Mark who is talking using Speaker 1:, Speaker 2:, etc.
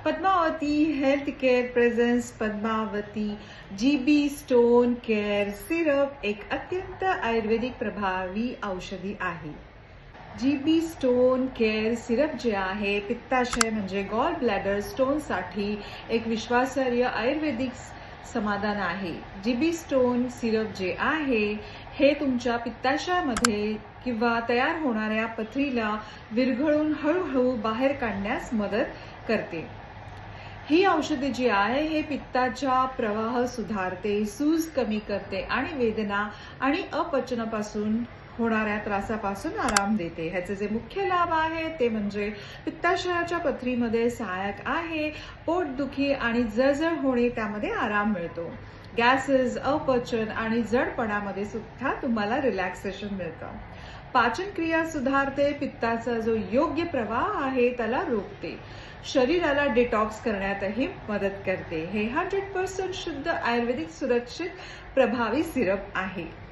Speaker 1: Padmavati health care presents Padmavati GB stone care syrup एक अत्यंत आयुर्वेदिक प्रभावी औषधी आहे. जीबी स्टोन केअर सिरप जे आहे पित्ताशय म्हणजे गॉल ब्लॅडर स्टोनसाठी एक विश्वासार्ह आयुर्वेदिक समाधान आहे. जीबी स्टोन सिरप जे आहे हे तुमच्या पित्ताशयामध्ये किंवा तयार होणाऱ्या पथरीला विरघळून हळूहळू बाहेर काढण्यास मदत करते. ही औषधे जी आहे हे पित्ताचा प्रवाह सुधारते, सूज कमी करते आणि वेदना आणि अपचनापासून होणाऱ्या त्रासापासून आराम देते. ह्याचे जे मुख्य लाभ आहेत ते म्हणजे पित्ताशयाच्या पथरीमध्ये सहायक आहे, पोटदुखी आणि जळजळ होणे त्यामध्ये आराम मिळतो. गॅसेस, अपचन आणि जडपणामध्ये सुद्धा तुम्हाला रिलॅक्सेशन मिळतं. पाचन क्रिया सुधारते, पित्ताचा जो योग्य प्रवाह आहे त्याला रोखते, शरीराला डिटॉक्स करण्यातही मदत करते. हे 100% शुद्ध आयुर्वेदिक सुरक्षित प्रभावी सिरप आहे.